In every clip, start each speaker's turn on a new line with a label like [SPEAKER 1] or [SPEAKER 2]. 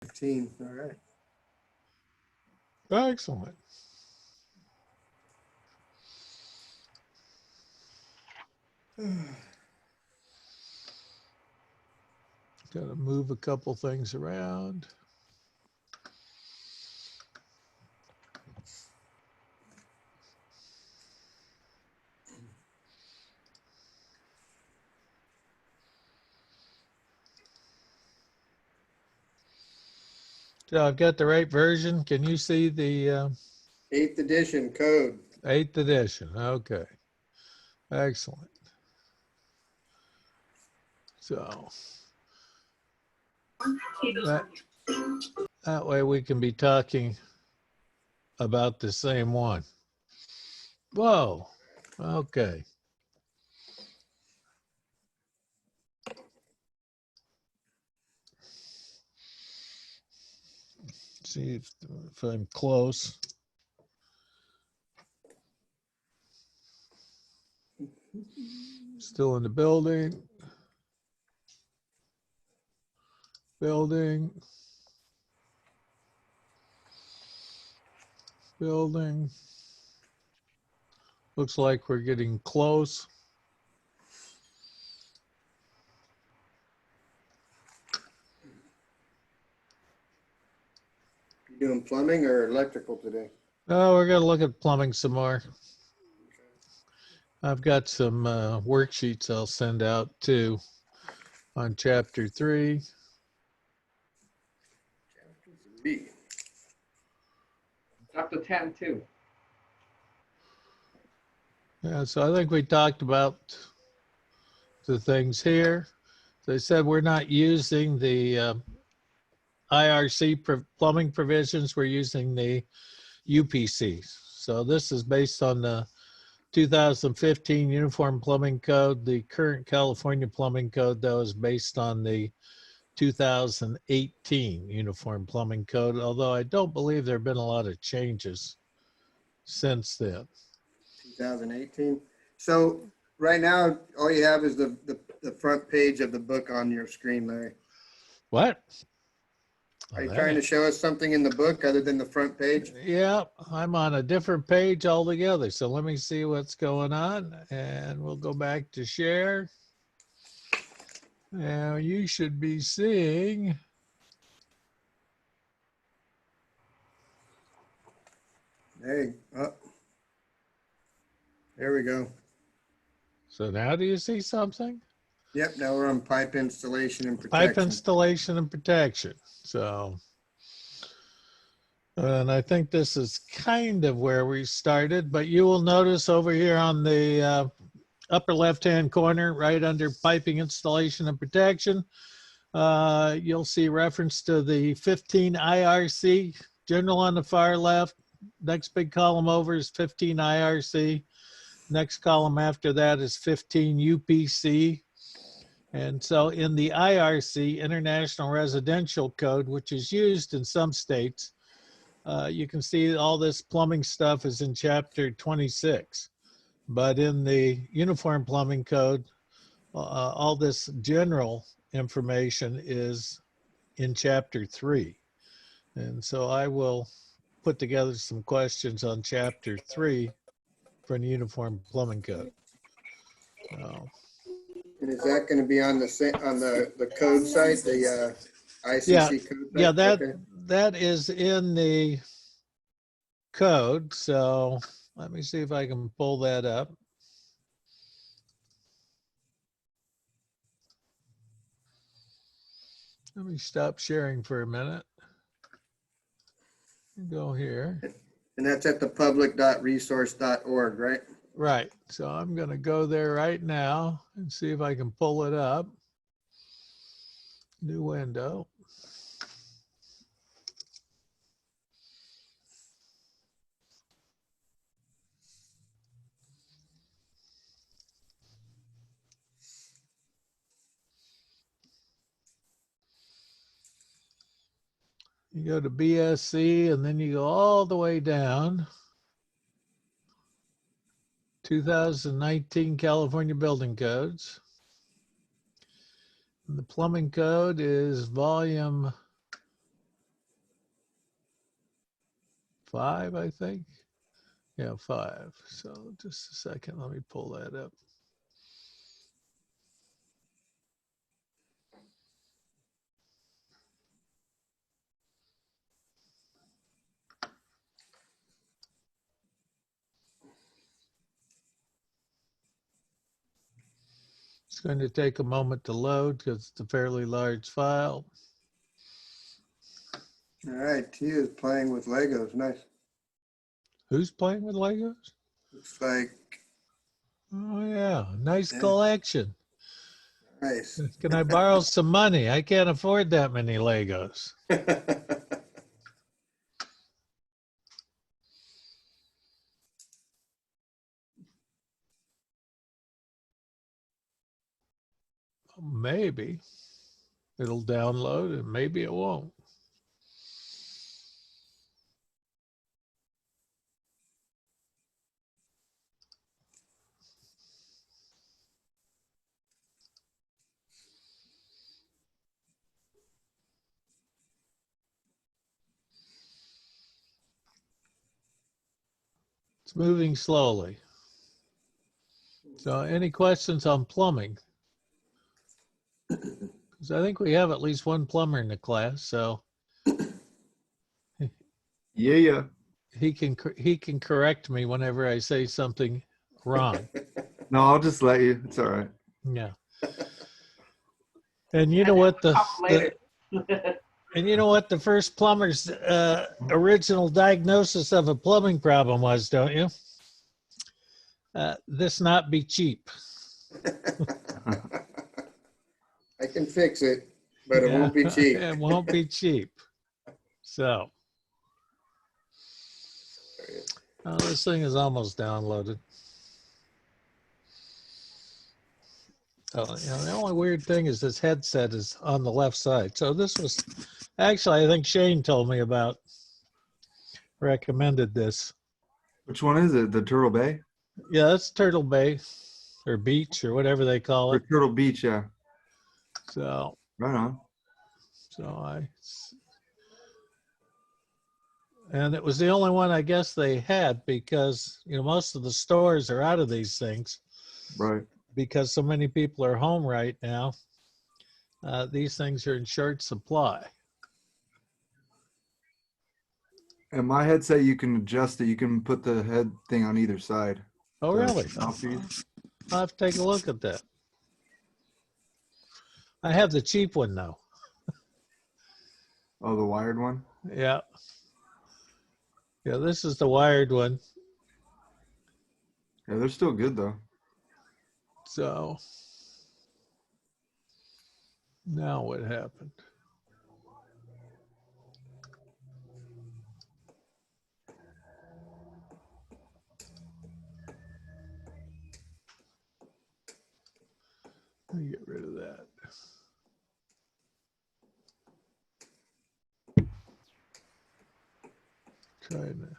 [SPEAKER 1] 15. All right.
[SPEAKER 2] Excellent. Got to move a couple things around. So I've got the right version. Can you see the
[SPEAKER 1] 8th edition code.
[SPEAKER 2] 8th edition? Okay. Excellent. So that way we can be talking about the same one. Whoa. Okay. See if I'm close. Still in the building. Building. Building. Looks like we're getting close.
[SPEAKER 1] You doing plumbing or electrical today?
[SPEAKER 2] Oh, we're going to look at plumbing some more. I've got some worksheets I'll send out too on chapter 3.
[SPEAKER 1] Chapter 3.
[SPEAKER 3] Chapter 10 too.
[SPEAKER 2] Yeah, so I think we talked about the things here. They said we're not using the IRC plumbing provisions. We're using the UPCs. So this is based on the 2015 Uniform Plumbing Code. The current California Plumbing Code, though, is based on the 2018 Uniform Plumbing Code, although I don't believe there have been a lot of changes since then.
[SPEAKER 1] 2018. So right now, all you have is the front page of the book on your screen, Larry.
[SPEAKER 2] What?
[SPEAKER 1] Are you trying to show us something in the book other than the front page?
[SPEAKER 2] Yeah, I'm on a different page altogether. So let me see what's going on, and we'll go back to share. Now you should be seeing.
[SPEAKER 1] Hey, oh, there we go.
[SPEAKER 2] So now do you see something?
[SPEAKER 1] Yep, now we're on pipe installation and
[SPEAKER 2] Pipe
[SPEAKER 1] protection.
[SPEAKER 2] installation and protection. So, and I think this is kind of where we started, but you will notice over here on the upper left-hand corner, right under piping installation and protection, you'll see reference to the 15 IRC, general on the far left. Next big column over is 15 IRC. Next column after that is 15 UPC. And so in the IRC, International Residential Code, which is used in some states, you can see all this plumbing stuff is in chapter 26. But in the Uniform Plumbing Code, all this general information is in chapter 3. And so I will put together some questions on chapter 3 for the Uniform Plumbing Code.
[SPEAKER 1] And is that going to be on the code site, the ICC
[SPEAKER 2] Yeah,
[SPEAKER 1] code site?
[SPEAKER 2] yeah,
[SPEAKER 1] Okay.
[SPEAKER 2] that is in the code. So let me see if I can pull that up. Let me stop sharing for a minute. Go here.
[SPEAKER 1] And that's at the public.resource.org, right?
[SPEAKER 2] Right. So I'm going to go there right now and see if I can pull it up. New window. You go to BSC and then you go all the way down. 2019 California Building Codes. And the plumbing code is volume 5, I think. Yeah, 5. So just a second, let me pull that up. It's going to take a moment to load because it's a fairly large file.
[SPEAKER 1] All right, T is playing with Legos. Nice.
[SPEAKER 2] Who's playing with Legos?
[SPEAKER 1] Looks like
[SPEAKER 2] Oh yeah, nice
[SPEAKER 1] Yeah.
[SPEAKER 2] collection.
[SPEAKER 1] nice.
[SPEAKER 2] Can I borrow some money? I can't afford that many Legos. Maybe it'll download and maybe it won't. It's moving slowly. So any questions on plumbing? Because I think we have at least one plumber in the class, so
[SPEAKER 3] Yeah.
[SPEAKER 2] he can correct me whenever I say something wrong.
[SPEAKER 3] No, I'll just let you. It's all right.
[SPEAKER 2] Yeah. And you know what
[SPEAKER 4] Later.
[SPEAKER 2] and you know what the first plumber's original diagnosis of a plumbing problem was, don't you? This not be cheap.
[SPEAKER 1] I can fix it, but it won't be cheap.
[SPEAKER 2] It won't be cheap. So, this thing is almost downloaded. Oh, the only weird thing is this headset is on the left side. So this was actually, I think Shane told me about, recommended this.
[SPEAKER 3] Which one is it? The Turtle Bay
[SPEAKER 2] Yeah, that's Turtle Bay or Beach or whatever they call
[SPEAKER 3] or
[SPEAKER 2] it.
[SPEAKER 3] Turtle Beach? Yeah.
[SPEAKER 2] So,
[SPEAKER 3] Right on.
[SPEAKER 2] and it was the only one I guess they had because, most of the stores are out of these things
[SPEAKER 3] Right.
[SPEAKER 2] because so many people are home right now. These things are in short supply.
[SPEAKER 3] And my headset, you can adjust it. You can put the head thing on either side.
[SPEAKER 2] Oh,
[SPEAKER 3] The
[SPEAKER 2] really?
[SPEAKER 3] mouthpiece.
[SPEAKER 2] I'll have to take a look at that. I have the cheap one though.
[SPEAKER 3] Oh, the wired one.
[SPEAKER 2] Yeah. Yeah, this is the wired one.
[SPEAKER 3] Yeah, they're still good though.
[SPEAKER 2] So now what happened? Let me get rid of that. Trying to.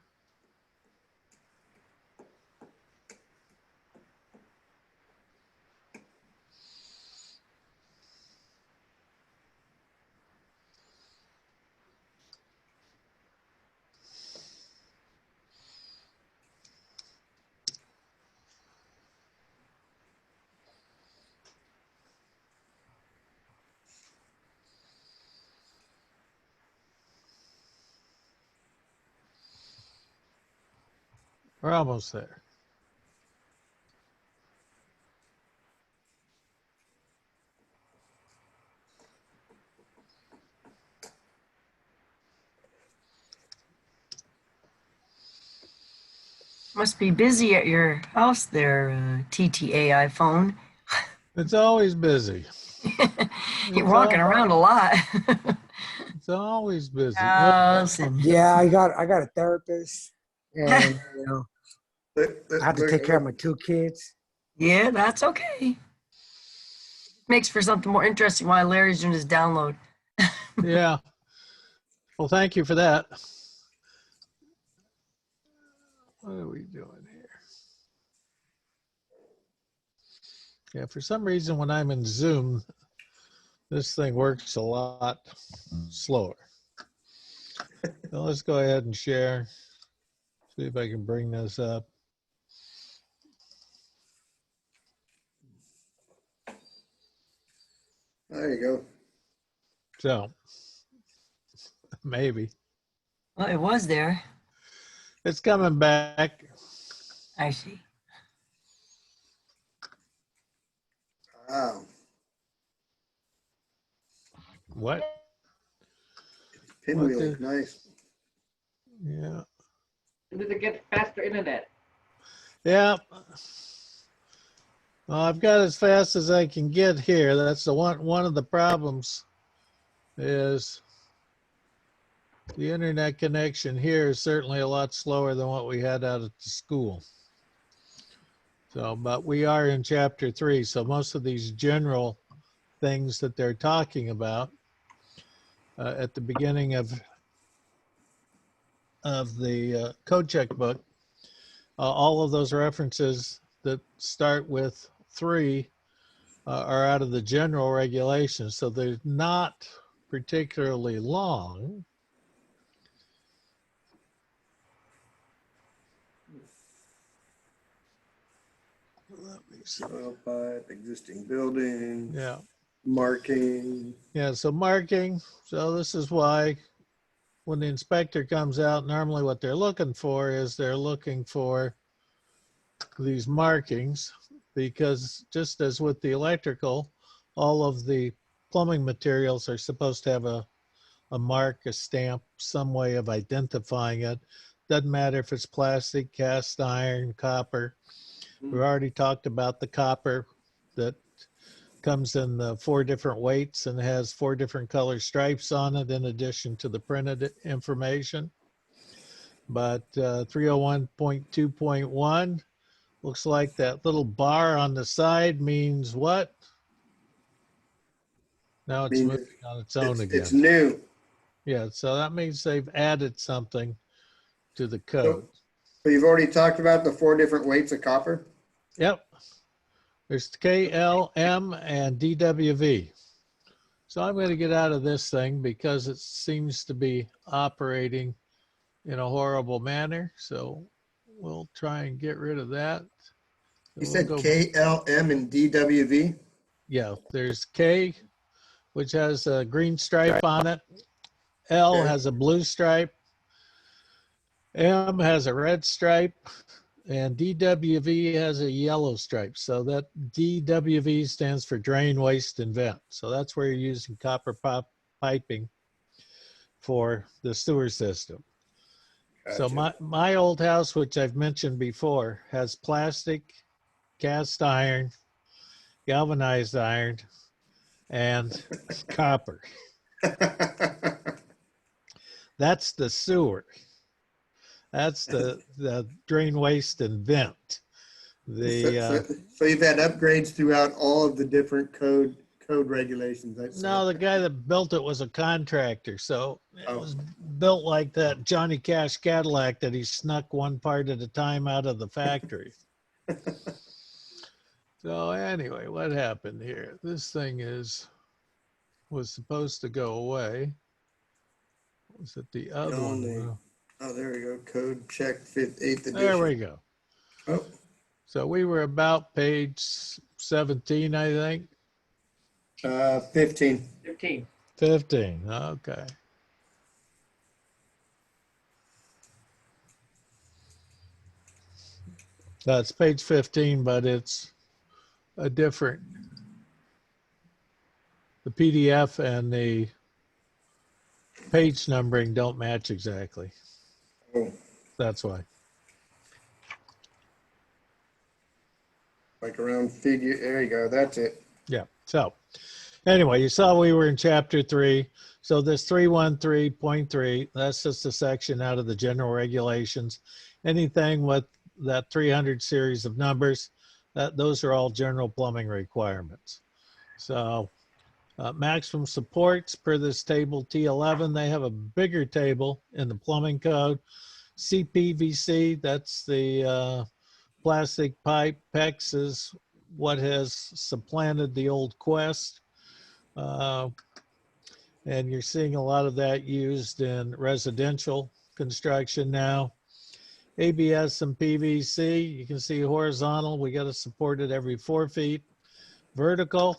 [SPEAKER 2] We're almost there.
[SPEAKER 4] Must be busy at your house there, TTA iPhone.
[SPEAKER 2] It's always busy.
[SPEAKER 4] You're walking around a lot.
[SPEAKER 2] It's always busy.
[SPEAKER 4] Awesome.
[SPEAKER 5] Yeah, I got a therapist, and I have to take care of my 2 kids.
[SPEAKER 4] Yeah, that's okay. Makes for something more interesting while Larry's doing his download.
[SPEAKER 2] Yeah. Well, thank you for that. What are we doing here? Yeah, for some reason, when I'm in Zoom, this thing works a lot slower. So let's go ahead and share. See if I can bring this up.
[SPEAKER 1] There you go.
[SPEAKER 2] So, maybe.
[SPEAKER 4] Well, it was there.
[SPEAKER 2] It's coming back.
[SPEAKER 4] I see.
[SPEAKER 1] Wow.
[SPEAKER 2] What?
[SPEAKER 1] Pinwheel, nice.
[SPEAKER 2] Yeah.
[SPEAKER 6] Did it get faster internet?
[SPEAKER 2] Yeah. Well, I've got as fast as I can get here. That's the one of the problems is the internet connection here is certainly a lot slower than what we had out at the school. So, but we are in chapter 3, so most of these general things that they're talking about at the beginning of the code check book, all of those references that start with 3 are out of the general regulations, so they're not particularly long. Let me see.
[SPEAKER 1] Soil pipe, existing building,
[SPEAKER 2] Yeah.
[SPEAKER 1] marking.
[SPEAKER 2] Yeah, so marking. So this is why when the inspector comes out, normally what they're looking for is they're looking for these markings, because just as with the electrical, all of the plumbing materials are supposed to have a mark, a stamp, some way of identifying it. Doesn't matter if it's plastic, cast iron, copper. We've already talked about the copper that comes in the 4 different weights and has 4 different color stripes on it in addition to the printed information. But 301.2.1 looks like that little bar on the side means what? Now it's moving on its own again.
[SPEAKER 1] It's new.
[SPEAKER 2] Yeah, so that means they've added something to the code.
[SPEAKER 1] So you've already talked about the 4 different weights of copper?
[SPEAKER 2] Yep. There's K, L, M, and DWV. So I'm going to get out of this thing because it seems to be operating in a horrible manner. So we'll try and get rid of that.
[SPEAKER 1] You said K, L, M, and DWV?
[SPEAKER 2] Yeah, there's K, which has a green stripe on it. L
[SPEAKER 1] Okay.
[SPEAKER 2] has a blue stripe. M has a red stripe. And DWV has a yellow stripe. So that DWV stands for drain, waste, and vent. So that's where you're using copper piping for the sewer system. So
[SPEAKER 1] Gotcha.
[SPEAKER 2] my old house, which I've mentioned before, has plastic, cast iron, galvanized iron, and copper. That's the sewer. That's the drain, waste, and vent.
[SPEAKER 1] So you've had upgrades throughout all of the different code regulations.
[SPEAKER 2] No, the guy that built it was a contractor, so it was built like that Johnny Cash Cadillac that he snuck one part at a time out of the factory. So anyway, what happened here? This thing was supposed to go away. Was it the other one?
[SPEAKER 1] Oh, there we go. Code check 8th edition.
[SPEAKER 2] There we go.
[SPEAKER 1] Oh,
[SPEAKER 2] So we were about page 17, I think.
[SPEAKER 1] 15.
[SPEAKER 6] 15.
[SPEAKER 2] 15, okay. That's page 15, but it's a different. The PDF and the page numbering don't match exactly.
[SPEAKER 1] Oh,
[SPEAKER 2] That's why.
[SPEAKER 1] like around figure. There you go. That's it.
[SPEAKER 2] Yeah. So anyway, you saw we were in chapter 3. So this 313.3, that's just a section out of the general regulations. Anything with that 300 series of numbers, those are all general plumbing requirements. So maximum supports per this table T11, they have a bigger table in the plumbing code. CPVC, that's the plastic pipe. PEX is what has supplanted the old Quest. And you're seeing a lot of that used in residential construction now. ABS and PVC, you can see horizontal, we got to support it every 4 feet. Vertical,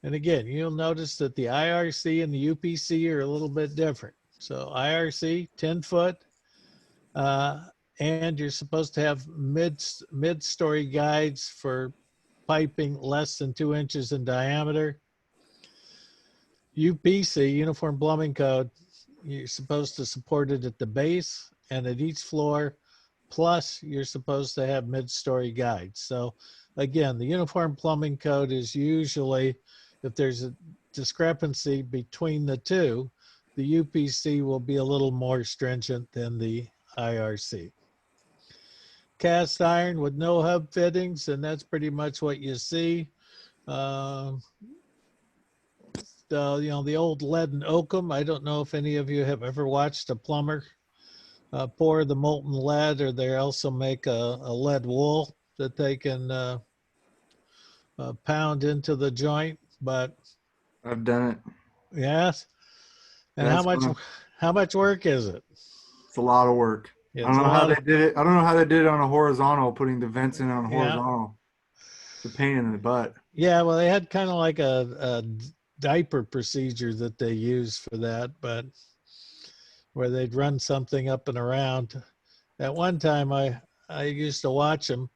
[SPEAKER 2] and again, you'll notice that the IRC and the UPC are a little bit different. So IRC, 10 foot, and you're supposed to have mid-story guides for piping less than 2 inches in diameter. UPC, Uniform Plumbing Code, you're supposed to support it at the base and at each floor, plus you're supposed to have mid-story guides. So again, the Uniform Plumbing Code is usually, if there's a discrepancy between the two, the UPC will be a little more stringent than the IRC. Cast iron with no hub fittings, and that's pretty much what you see. The old lead and oakum. I don't know if any of you have ever watched a plumber pour the molten lead, or they also make a lead wool that they can pound into the joint. But
[SPEAKER 3] I've done it.
[SPEAKER 2] yes, and
[SPEAKER 3] That's fun.
[SPEAKER 2] how much work is it?
[SPEAKER 3] It's a lot of work.
[SPEAKER 2] Yeah,
[SPEAKER 3] I don't know how they did it. I don't know how they did it on a horizontal, putting the vents in on a horizontal. It's a pain in the butt.
[SPEAKER 2] Yeah, well, they had kind of like a diaper procedure that they use for that, but where they'd run something up and around. At one time, I used to watch them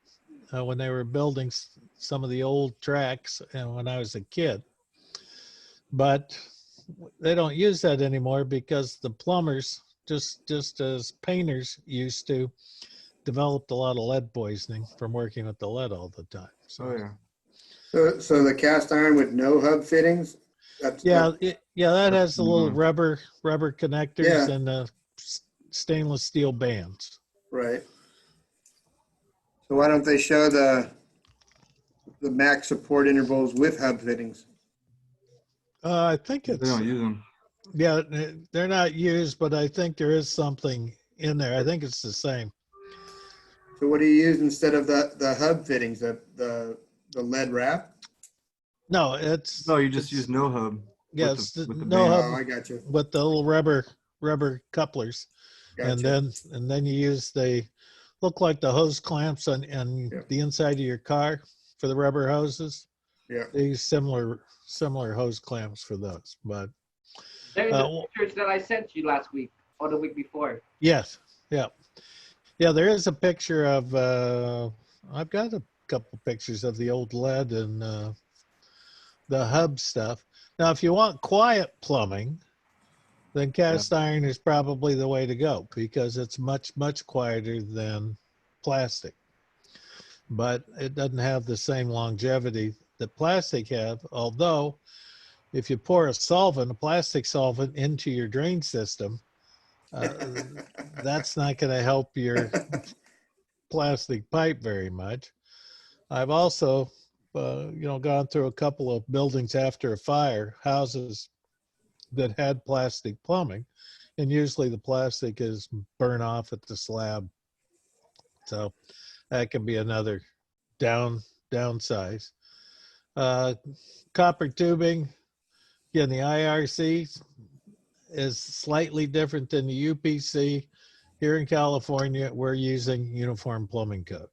[SPEAKER 2] when they were building some of the old tracks, and when I was a kid. But they don't use that anymore because the plumbers, just as painters used to, developed a lot of lead poisoning from working with the lead all the time. So
[SPEAKER 3] Oh yeah.
[SPEAKER 1] So the cast iron with no hub fittings?
[SPEAKER 2] that has the little rubber connectors
[SPEAKER 1] Yeah.
[SPEAKER 2] and the stainless steel bands.
[SPEAKER 1] Right. So why don't they show the max support intervals with hub fittings?
[SPEAKER 2] I think
[SPEAKER 3] They
[SPEAKER 2] it's,
[SPEAKER 3] don't use them.
[SPEAKER 2] yeah, they're not used, but I think there is something in there. I think it's the same.
[SPEAKER 1] So what do you use instead of the hub fittings, the lead wrap?
[SPEAKER 2] No, it's,
[SPEAKER 3] No, you just use no hub.
[SPEAKER 2] yes,
[SPEAKER 3] with the
[SPEAKER 2] no
[SPEAKER 3] band.
[SPEAKER 2] hub
[SPEAKER 1] Oh, I got you.
[SPEAKER 2] with the little rubber couplers. And
[SPEAKER 1] Gotcha.
[SPEAKER 2] then you use look like the hose clamps on
[SPEAKER 1] Yeah.
[SPEAKER 2] the inside of your car for the rubber hoses.
[SPEAKER 1] Yeah.
[SPEAKER 2] They use similar hose clamps for those. But
[SPEAKER 6] They're in
[SPEAKER 2] Uh,
[SPEAKER 6] the pictures that I sent you last week or the week before.
[SPEAKER 2] yes, yeah, there is a picture of. I've got a couple pictures of the old lead and the hub stuff. Now, if you want quiet plumbing, then cast iron is probably the way to go because it's much quieter than plastic. But it doesn't have the same longevity that plastic have, although if you pour a plastic solvent into your drain system, that's not going to help your plastic pipe very much. I've also, gone through a couple of buildings after a fire, houses that had plastic plumbing, and usually the plastic is burnt off at the slab. So that can be another downsize. Copper tubing, again, the IRC is slightly different than the UPC. Here in California, we're using Uniform Plumbing Code.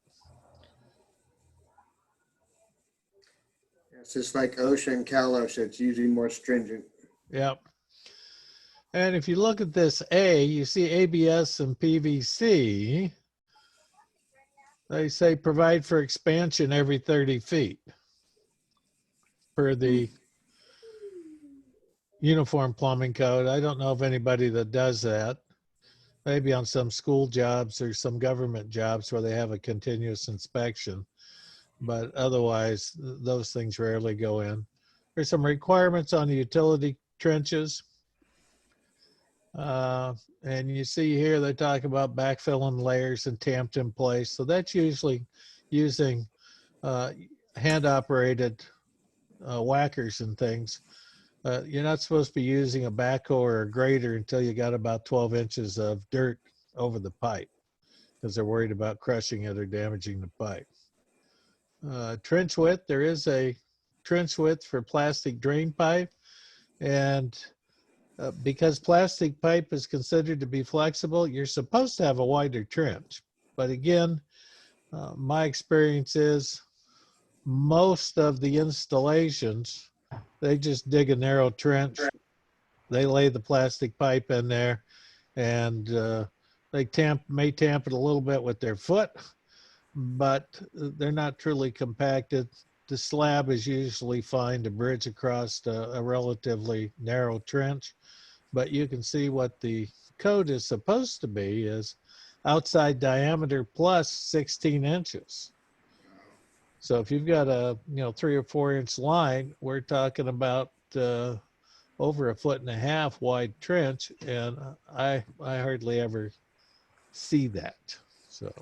[SPEAKER 1] It's just like OSHA and CalOSHA. It's usually more stringent.
[SPEAKER 2] Yep. And if you look at this A, you see ABS and PVC. They say provide for expansion every 30 feet per the Uniform Plumbing Code. I don't know of anybody that does that. Maybe on some school jobs or some government jobs where they have a continuous inspection. But otherwise, those things rarely go in. There's some requirements on the utility trenches. And you see here, they talk about backfilling layers and tamped in place. So that's usually using hand-operated whackers and things. You're not supposed to be using a backhoe or a grader until you got about 12 inches of dirt over the pipe because they're worried about crushing it or damaging the pipe. Trench width, there is a trench width for plastic drain pipe, and Because plastic pipe is considered to be flexible, you're supposed to have a wider trench. But again, my experience is most of the installations, they just dig a narrow trench. They lay the plastic pipe in there, and they may tamp it a little bit with their foot, but they're not truly compacted. The slab is usually fine to bridge across a relatively narrow trench, but you can see what the code is supposed to be is outside diameter plus 16 inches. So if you've got a 3 or 4 inch line, we're talking about over 1.5 foot wide trench, and I hardly ever see that. So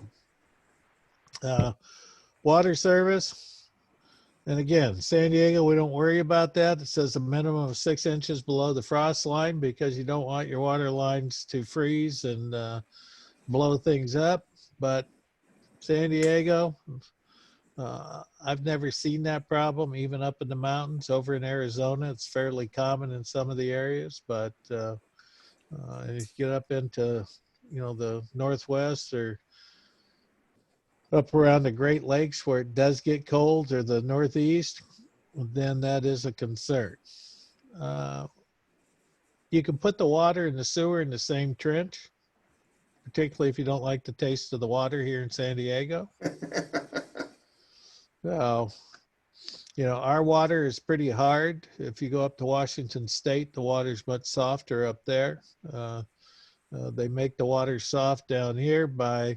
[SPEAKER 2] water service. And again, San Diego, we don't worry about that. It says a minimum of 6 inches below the frost line because you don't want your water lines to freeze and blow things up. But San Diego, I've never seen that problem, even up in the mountains. Over in Arizona, it's fairly common in some of the areas. But if you get up into, the Northwest or up around the Great Lakes where it does get cold, or the Northeast, then that is a concern. You can put the water and the sewer in the same trench, particularly if you don't like the taste of the water here in San Diego. So, our water is pretty hard. If you go up to Washington State, the water's much softer up there. They make the water soft down here by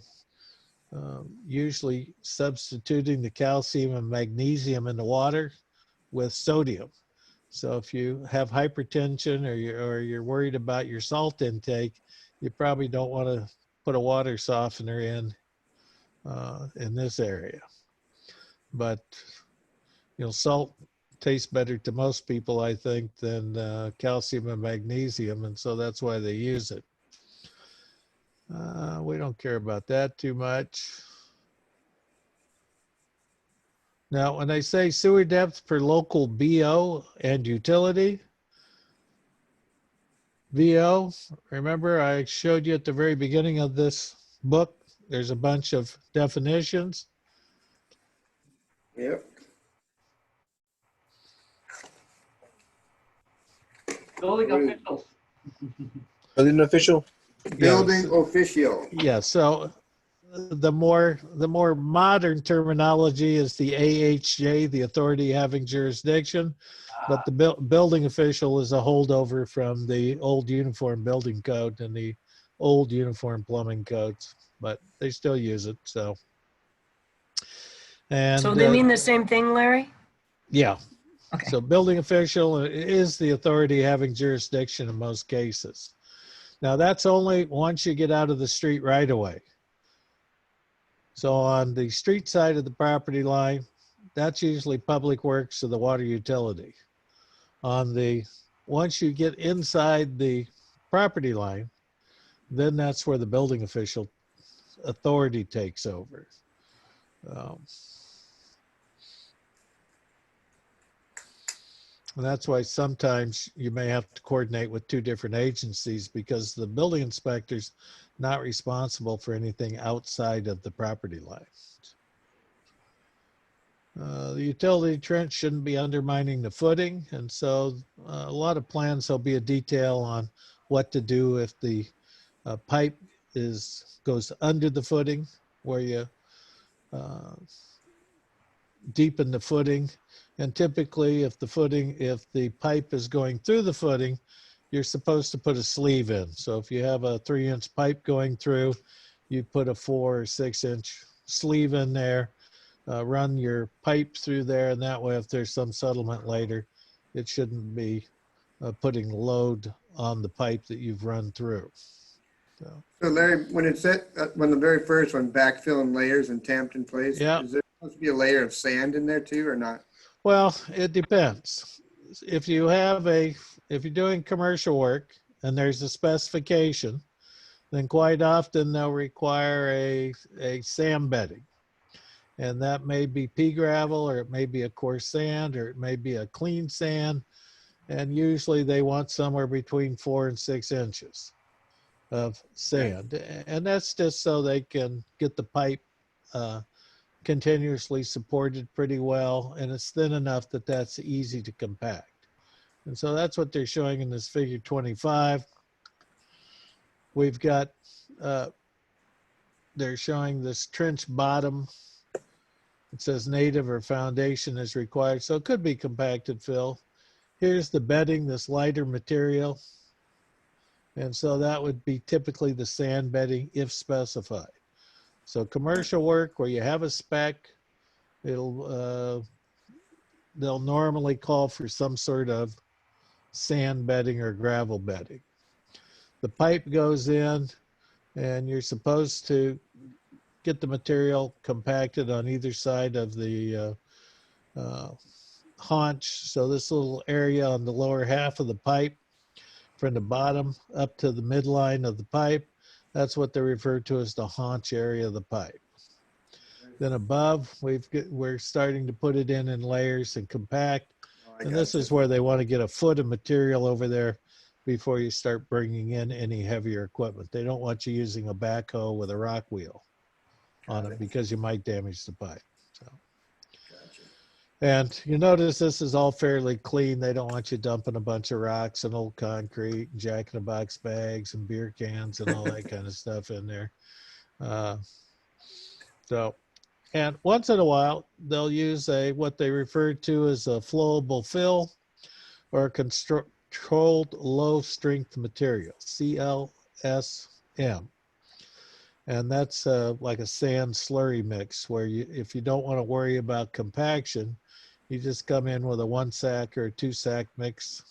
[SPEAKER 2] usually substituting the calcium and magnesium in the water with sodium. So if you have hypertension or you're worried about your salt intake, you probably don't want to put a water softener in this area. But salt tastes better to most people, I think, than calcium and magnesium, and so that's why they use it. We don't care about that too much. Now, when I say sewer depth per local BO and utility, VO, remember I showed you at the very beginning of this book, there's a bunch of definitions.
[SPEAKER 1] Yep.
[SPEAKER 6] Building officials.
[SPEAKER 7] Building official.
[SPEAKER 1] Building official.
[SPEAKER 2] Yeah, so the more modern terminology is the AHJ, the authority having jurisdiction, but the building official is a holdover from the old uniform building code and the old uniform plumbing codes, but they still use it. So, and
[SPEAKER 4] So they mean the same thing, Larry?
[SPEAKER 2] yeah.
[SPEAKER 4] Okay.
[SPEAKER 2] So building official is the authority having jurisdiction in most cases. Now that's only once you get out of the street right away. So on the street side of the property line, that's usually public works or the water utility. Once you get inside the property line, then that's where the building official authority takes over. And that's why sometimes you may have to coordinate with two different agencies because the building inspector's not responsible for anything outside of the property line. The utility trench shouldn't be undermining the footing. And so a lot of plans, there'll be a detail on what to do if the pipe goes under the footing, where you deepen the footing. And typically if the pipe is going through the footing, you're supposed to put a sleeve in. So if you have a 3-inch pipe going through, you put a 4 or 6-inch sleeve in there, run your pipe through there. And that way, if there's some settlement later, it shouldn't be putting load on the pipe that you've run through. So
[SPEAKER 1] Larry, when the very first one, backfilling layers and tamped in place,
[SPEAKER 2] Yeah.
[SPEAKER 1] is there supposed to be a layer of sand in there too, or not?
[SPEAKER 2] Well, it depends. If you're doing commercial work and there's a specification, then quite often they'll require a sand bedding. And that may be pea gravel, or it may be a coarse sand, or it may be a clean sand. And usually they want somewhere between 4 and 6 inches of sand. And that's just so they can get the pipe continuously supported pretty well, and it's thin enough that that's easy to compact. And so that's what they're showing in this figure 25. We've got, they're showing this trench bottom. It says native or foundation is required, so it could be compacted fill. Here's the bedding, this lighter material. And so that would be typically the sand bedding if specified. So commercial work where you have a spec, they'll normally call for some sort of sand bedding or gravel bedding. The pipe goes in and you're supposed to get the material compacted on either side of the haunch. So this little area on the lower half of the pipe from the bottom up to the midline of the pipe, that's what they refer to as the haunch area of the pipe. Then above, we're starting to put it in layers and compact. And this is where they want to get a foot of material over there before you start bringing in any heavier equipment. They don't want you using a backhoe with a rock wheel on it because you might damage the pipe. So. And you notice this is all fairly clean. They don't want you dumping a bunch of rocks and old concrete and jack-in-the-box bags and beer cans and all that kind of stuff in there. And once in a while, they'll use what they refer to as a flowable fill or a controlled low strength material, CLSM. And that's like a sand slurry mix where if you don't want to worry about compaction, you just come in with a 1 sack or a 2 sack mix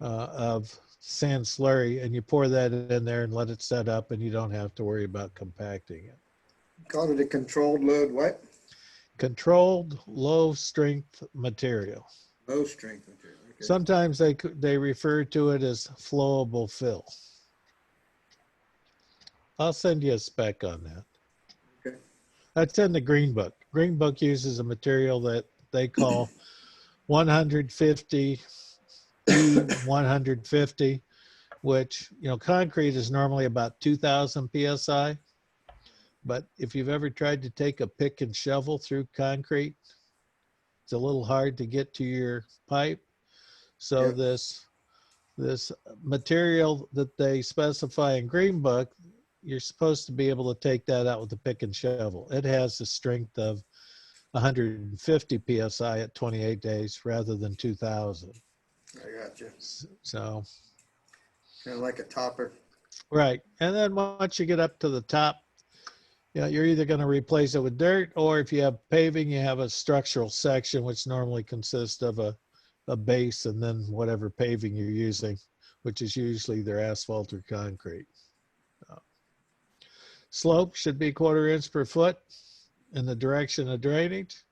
[SPEAKER 2] of sand slurry and you pour that in there and let it set up and you don't have to worry about compacting it.
[SPEAKER 1] Called it a controlled load what?
[SPEAKER 2] Controlled low strength material.
[SPEAKER 1] Low strength material. Okay.
[SPEAKER 2] Sometimes they refer to it as flowable fill. I'll send you a spec on that.
[SPEAKER 1] Okay.
[SPEAKER 2] That's in the Green Book. Green Book uses a material that they call 150 E150, which, concrete is normally about 2,000 PSI. But if you've ever tried to take a pick and shovel through concrete, it's a little hard to get to your pipe. So this material that they specify in Green Book, you're supposed to be able to take that out with a pick and shovel. It has the strength of 150 PSI at 28 days rather than 2,000.
[SPEAKER 1] I got you.
[SPEAKER 2] So.
[SPEAKER 1] Kind of like a topper.
[SPEAKER 2] Right. And then once you get up to the top, you're either going to replace it with dirt, or if you have paving, you have a structural section, which normally consists of a base and then whatever paving you're using, which is usually either asphalt or concrete. Slope should be 1/4 inch per foot in the direction of drainage.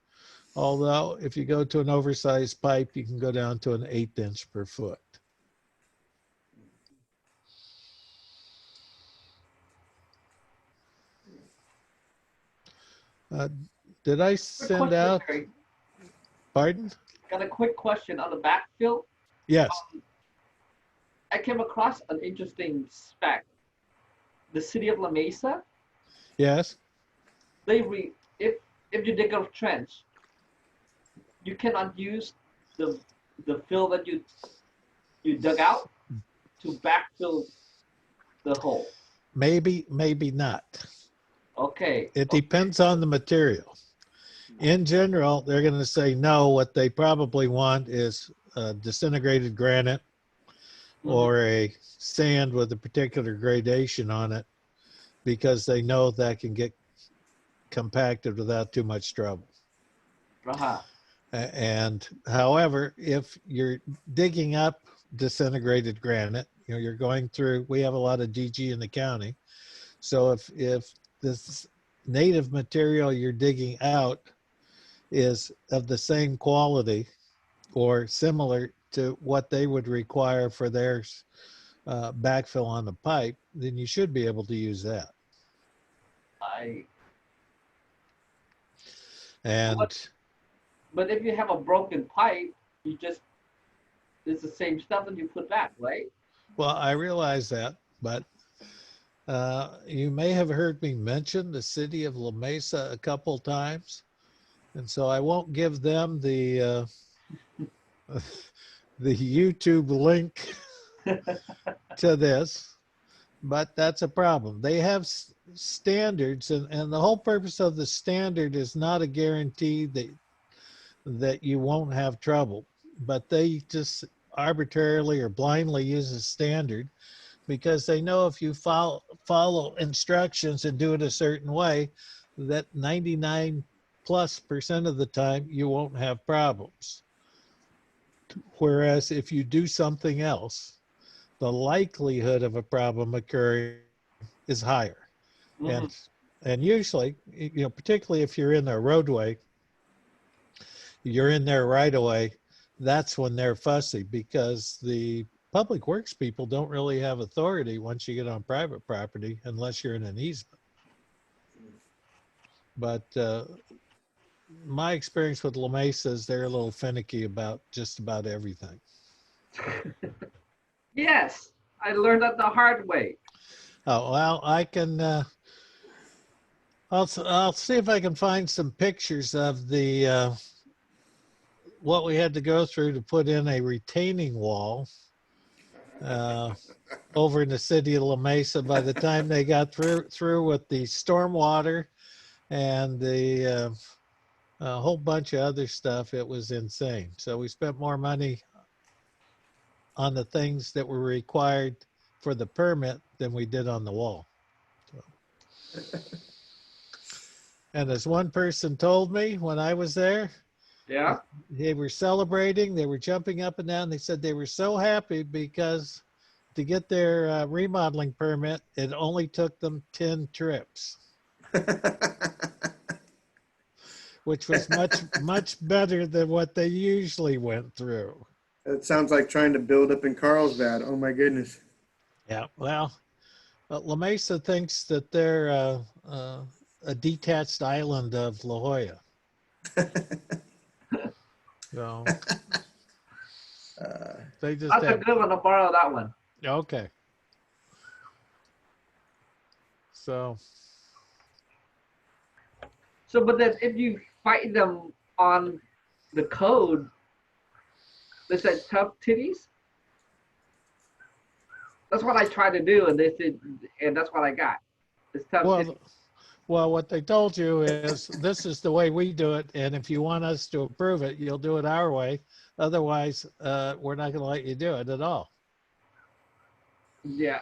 [SPEAKER 2] Although if you go to an oversized pipe, you can go down to an 1/8 inch per foot. Did I send out?
[SPEAKER 6] Larry.
[SPEAKER 2] Pardon?
[SPEAKER 6] Got a quick question on the backfill.
[SPEAKER 2] Yes.
[SPEAKER 6] I came across an interesting spec. The city of La Mesa,
[SPEAKER 2] Yes.
[SPEAKER 6] if you dig a trench, you cannot use the fill that you dug out to backfill the hole.
[SPEAKER 2] Maybe not.
[SPEAKER 6] Okay.
[SPEAKER 2] It depends on the material. In general, they're going to say no. What they probably want is disintegrated granite or a sand with a particular gradation on it, because they know that can get compacted without too much trouble.
[SPEAKER 6] Uh-huh.
[SPEAKER 2] And however, if you're digging up disintegrated granite, you're going through, we have a lot of DG in the county. So if this native material you're digging out is of the same quality or similar to what they would require for their backfill on the pipe, then you should be able to use that.
[SPEAKER 6] But if you have a broken pipe, you just it's the same stuff that you put back, right?
[SPEAKER 2] Well, I realize that, but you may have heard me mention the city of La Mesa a couple times, and so I won't give them the the YouTube link to this, but that's a problem. They have standards, and the whole purpose of the standard is not a guarantee that you won't have trouble, but they just arbitrarily or blindly use a standard because they know if you follow instructions and do it a certain way, that 99+% of the time you won't have problems. Whereas if you do something else, the likelihood of a problem occurring is higher.
[SPEAKER 6] Mhm.
[SPEAKER 2] And usually, particularly if you're in a roadway, you're in there right away, that's when they're fussy because the public works people don't really have authority once you get on private property unless you're in an easement. But my experience with La Mesa is they're a little finicky about just about everything.
[SPEAKER 6] Yes, I learned that the hard way.
[SPEAKER 2] Oh, well, I can, I'll see if I can find some pictures of the, what we had to go through to put in a retaining wall over in the city of La Mesa. By the time they got through with the stormwater and the a whole bunch of other stuff, it was insane. So we spent more money on the things that were required for the permit than we did on the wall. So. And as one person told me when I was there,
[SPEAKER 6] Yeah.
[SPEAKER 2] they were celebrating, they were jumping up and down. They said they were so happy because to get their remodeling permit, it only took them 10 trips, which was much better than what they usually went through.
[SPEAKER 1] It sounds like trying to build up in Carlsbad. Oh my goodness.
[SPEAKER 2] Yeah, well, La Mesa thinks that they're a detached island of La Jolla. So they just
[SPEAKER 6] That's a
[SPEAKER 2] have,
[SPEAKER 6] good one. I'll borrow that one.
[SPEAKER 2] okay. So
[SPEAKER 6] But then if you fight them on the code, they said tough titties. That's what I tried to do, and they said, and that's what I got. It's tough titties.
[SPEAKER 2] well, what they told you is this is the way we do it, and if you want us to approve it, you'll do it our way. Otherwise, we're not going to let you do it at all.
[SPEAKER 6] Yeah,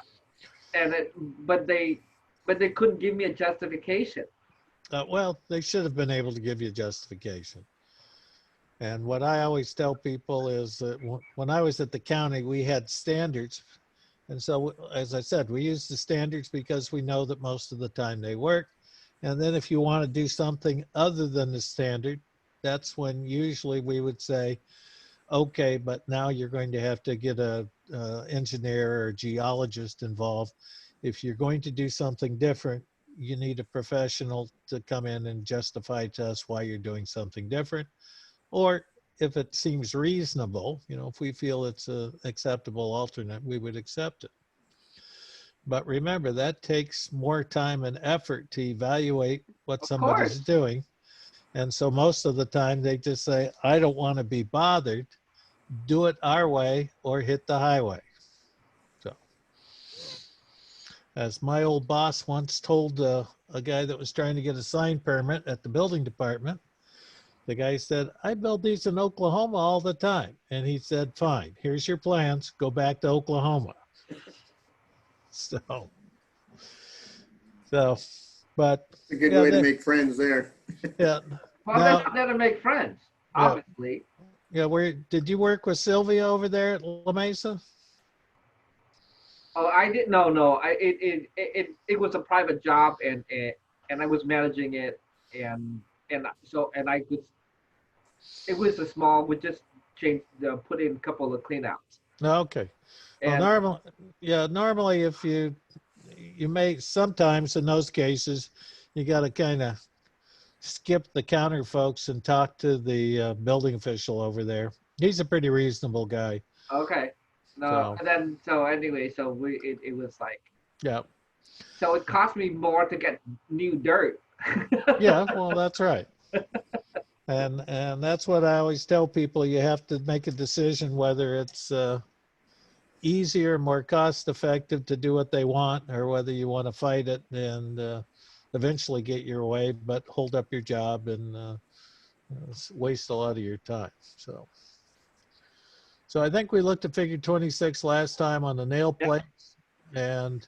[SPEAKER 6] and but they couldn't give me a justification.
[SPEAKER 2] Well, they should have been able to give you justification. And what I always tell people is that when I was at the county, we had standards. And so, as I said, we use the standards because we know that most of the time they work. And then if you want to do something other than the standard, that's when usually we would say, okay, but now you're going to have to get a engineer or geologist involved. If you're going to do something different, you need a professional to come in and justify to us why you're doing something different. Or if it seems reasonable, if we feel it's an acceptable alternate, we would accept it. But remember, that takes more time and effort to evaluate what somebody's doing. And so most of the time they just say, I don't want to be bothered, do it our way or hit the highway. So as my old boss once told a guy that was trying to get a sign permit at the building department, the guy said, I build these in Oklahoma all the time. And he said, fine, here's your plans, go back to Oklahoma. But
[SPEAKER 1] It's a good way to make friends there.
[SPEAKER 2] Yeah.
[SPEAKER 6] Well, they're not there to make friends, obviously.
[SPEAKER 2] Yeah, did you work with Sylvia over there at La Mesa?
[SPEAKER 6] Oh, I didn't. No. It was a private job, and I was managing it, and I could. It was a small. We just put in a couple of cleanouts.
[SPEAKER 2] Okay. Well, normally if you may, sometimes in those cases, you got to kind of skip the counter folks and talk to the building official over there. He's a pretty reasonable guy.
[SPEAKER 6] Okay. No,
[SPEAKER 2] So-
[SPEAKER 6] and then so anyway, so it was like,
[SPEAKER 2] Yeah.
[SPEAKER 6] so it cost me more to get new dirt.
[SPEAKER 2] Yeah, well, that's right. And that's what I always tell people. You have to make a decision whether it's easier, more cost effective to do what they want, or whether you want to fight it and eventually get your way, but hold up your job and waste a lot of your time. So I think we looked at figure 26 last time on the nail
[SPEAKER 6] Yep.
[SPEAKER 2] plates. And,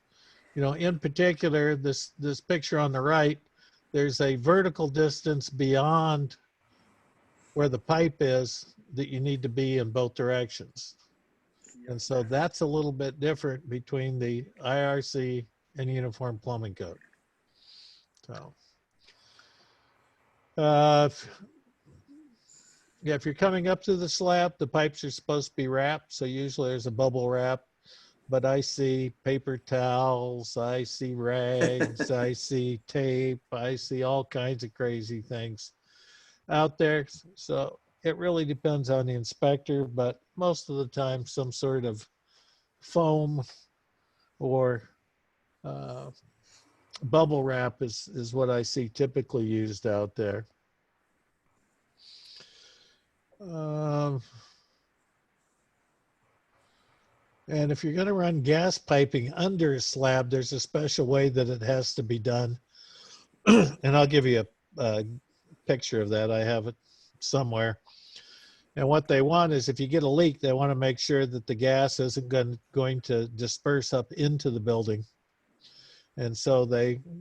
[SPEAKER 2] you know, in particular, this picture on the right, there's a vertical distance beyond where the pipe is that you need to be in both directions. And so that's a little bit different between the IRC and Uniform Plumbing Code. So, yeah, if you're coming up to the slab, the pipes are supposed to be wrapped. So usually there's a bubble wrap, but I see paper towels, I see rags, I see tape, I see all kinds of crazy things out there. So it really depends on the inspector, but most of the time some sort of foam or bubble wrap is what I see typically used out there. And if you're going to run gas piping under a slab, there's a special way that it has to be done. And I'll give you a picture of that. I have it somewhere. And what they want is if you get a leak, they want to make sure that the gas isn't going to disperse up into the building. And so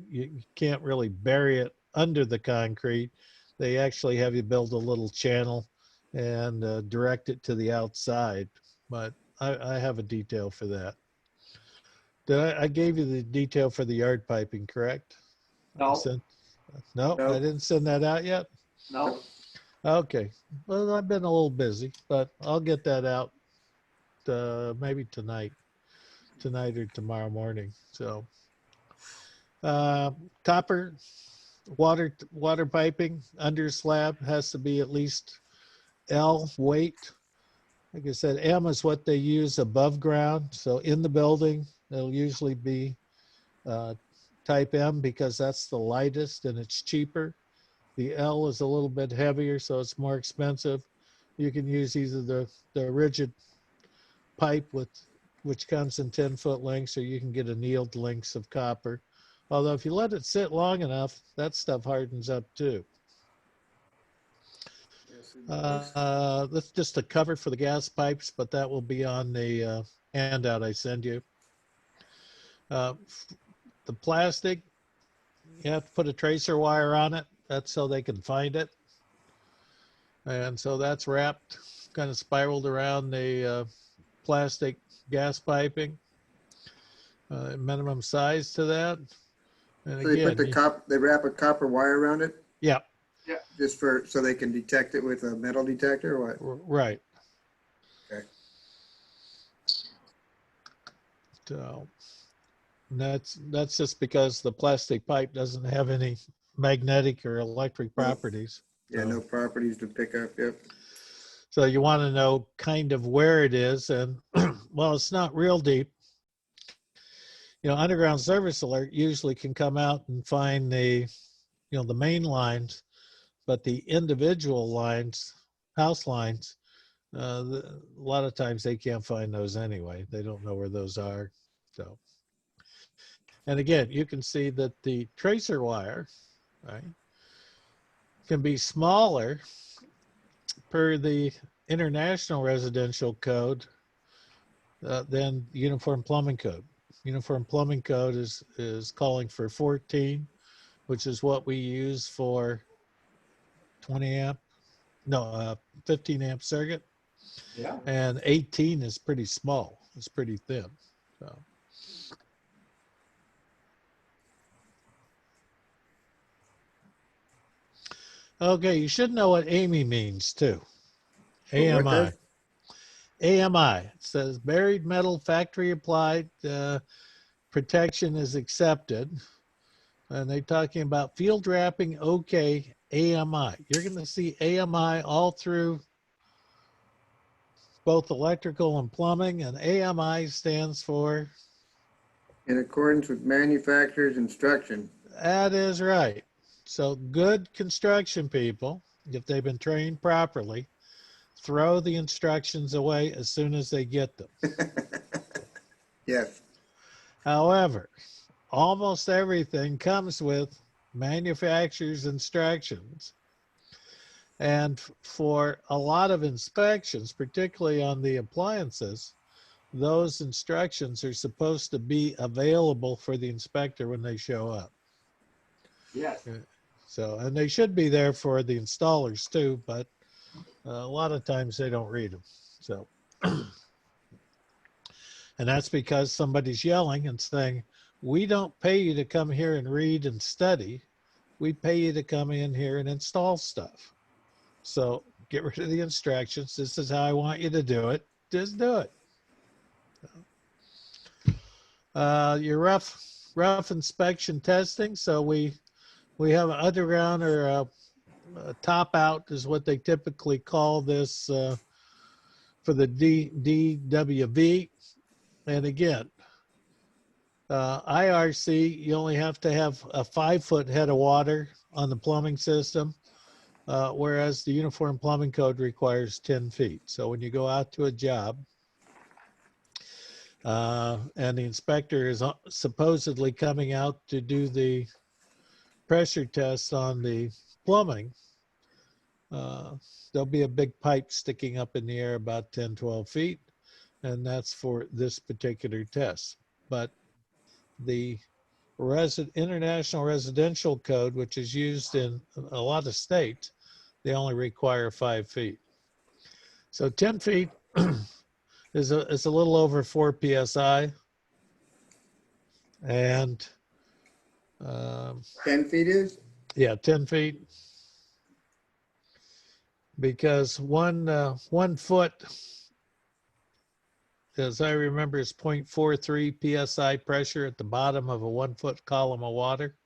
[SPEAKER 2] you can't really bury it under the concrete. They actually have you build a little channel and direct it to the outside. But I have a detail for that. I gave you the detail for the yard piping, correct?
[SPEAKER 6] No,
[SPEAKER 2] No,
[SPEAKER 1] No.
[SPEAKER 2] I didn't send that out yet.
[SPEAKER 6] no.
[SPEAKER 2] Okay. Well, I've been a little busy, but I'll get that out maybe tonight or tomorrow morning. So, copper water piping under slab has to be at least L weight. Like I said, M is what they use above ground. So in the building, it'll usually be type M because that's the lightest and it's cheaper. The L is a little bit heavier, so it's more expensive. You can use either the rigid pipe which comes in 10-foot lengths, or you can get annealed lengths of copper. Although if you let it sit long enough, that stuff hardens up too. That's just a cover for the gas pipes, but that will be on the handout I send you. The plastic, you have to put a tracer wire on it. That's so they can find it. And so that's wrapped, kind of spiraled around the plastic gas piping. Minimum size to that. And
[SPEAKER 1] So they put
[SPEAKER 2] again,
[SPEAKER 1] they wrap a copper wire around it
[SPEAKER 2] yeah,
[SPEAKER 1] just so they can detect it with a metal detector or what?
[SPEAKER 2] right.
[SPEAKER 1] Okay.
[SPEAKER 2] So that's just because the plastic pipe doesn't have any magnetic or electric properties.
[SPEAKER 1] Yeah, no properties to pick up. Yep.
[SPEAKER 2] So you want to know kind of where it is, and well, it's not real deep. You know, underground service alert usually can come out and find the main lines, but the individual lines, house lines, a lot of times they can't find those anyway. They don't know where those are. So, and again, you can see that the tracer wire, right, can be smaller per the International Residential Code than Uniform Plumbing Code. Uniform Plumbing Code is calling for 14, which is what we use for 15 amp circuit.
[SPEAKER 6] Yeah.
[SPEAKER 2] And 18 is pretty small. It's pretty thin. So. Okay, you should know what AMI means too.
[SPEAKER 1] What
[SPEAKER 2] AMI.
[SPEAKER 1] does?
[SPEAKER 2] AMI. It says buried metal factory applied protection is accepted. And they're talking about field wrapping, okay, AMI. You're going to see AMI all through both electrical and plumbing, and AMI stands for,
[SPEAKER 1] In accordance with manufacturer's instruction.
[SPEAKER 2] that is right. So good construction people, if they've been trained properly, throw the instructions away as soon as they get them.
[SPEAKER 1] Yes.
[SPEAKER 2] However, almost everything comes with manufacturer's instructions. And for a lot of inspections, particularly on the appliances, those instructions are supposed to be available for the inspector when they show up.
[SPEAKER 6] Yes.
[SPEAKER 2] So, and they should be there for the installers too, but a lot of times they don't read them. So, and that's because somebody's yelling and saying, we don't pay you to come here and read and study. We pay you to come in here and install stuff. So get rid of the instructions. This is how I want you to do it. Just do it. Your rough inspection testing. So we have an underground or a top out is what they typically call this for the DWV. And again, IRC, you only have to have a 5-foot head of water on the plumbing system, whereas the Uniform Plumbing Code requires 10 feet. So when you go out to a job, and the inspector is supposedly coming out to do the pressure test on the plumbing, there'll be a big pipe sticking up in the air about 10, 12 feet, and that's for this particular test. But the International Residential Code, which is used in a lot of states, they only require 5 feet. So 10 feet is a little over 4 PSI. And
[SPEAKER 1] 10 feet is?
[SPEAKER 2] yeah, 10 feet. Because one foot, as I remember, is 0.43 PSI pressure at the bottom of a 1 foot column of water.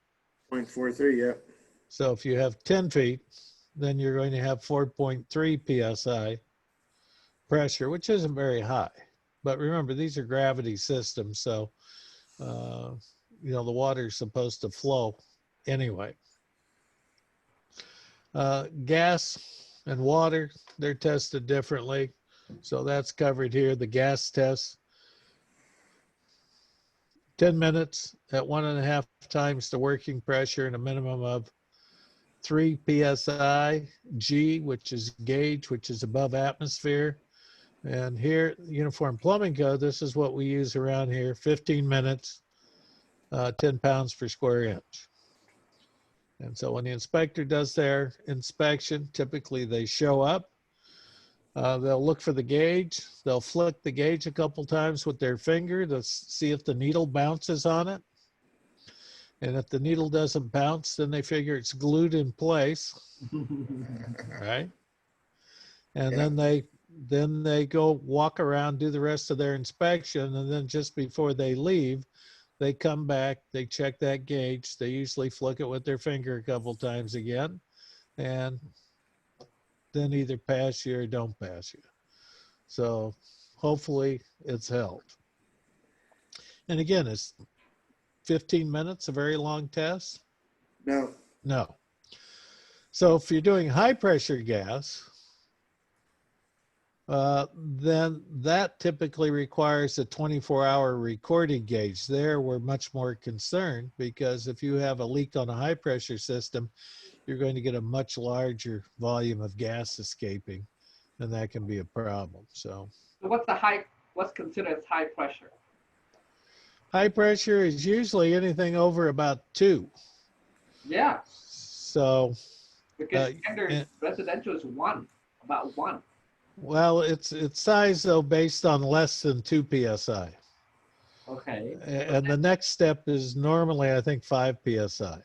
[SPEAKER 1] 0.43, yeah.
[SPEAKER 2] So if you have 10 feet, then you're going to have 4.3 PSI pressure, which isn't very high. But remember, these are gravity systems, so you know, the water is supposed to flow anyway. Gas and water, they're tested differently. So that's covered here, the gas test. 10 minutes at 1.5 times the working pressure and a minimum of 3 PSI, G, which is gauge, which is above atmosphere. And here, Uniform Plumbing Code, this is what we use around here, 15 minutes, 10 pounds per square inch. And so when the inspector does their inspection, typically they show up. They'll look for the gauge. They'll flick the gauge a couple times with their finger to see if the needle bounces on it. And if the needle doesn't bounce, then they figure it's glued in place, right? And
[SPEAKER 1] Yeah.
[SPEAKER 2] then they go walk around, do the rest of their inspection, and then just before they leave, they come back, they check that gauge. They usually flick it with their finger a couple times again, and then either pass you or don't pass you. So hopefully it's held. And again, is 15 minutes a very long test?
[SPEAKER 1] No.
[SPEAKER 2] No. So if you're doing high pressure gas, then that typically requires a 24-hour recording gauge. There we're much more concerned because if you have a leak on a high pressure system, you're going to get a much larger volume of gas escaping, and that can be a problem. So
[SPEAKER 6] what's considered as high pressure?
[SPEAKER 2] high pressure is usually anything over about 2.
[SPEAKER 6] Yeah,
[SPEAKER 2] So,
[SPEAKER 6] because standard residential is about 1.
[SPEAKER 2] well, it's size though based on less than 2 PSI.
[SPEAKER 6] Okay.
[SPEAKER 2] And the next step is normally, I think, 5 PSI.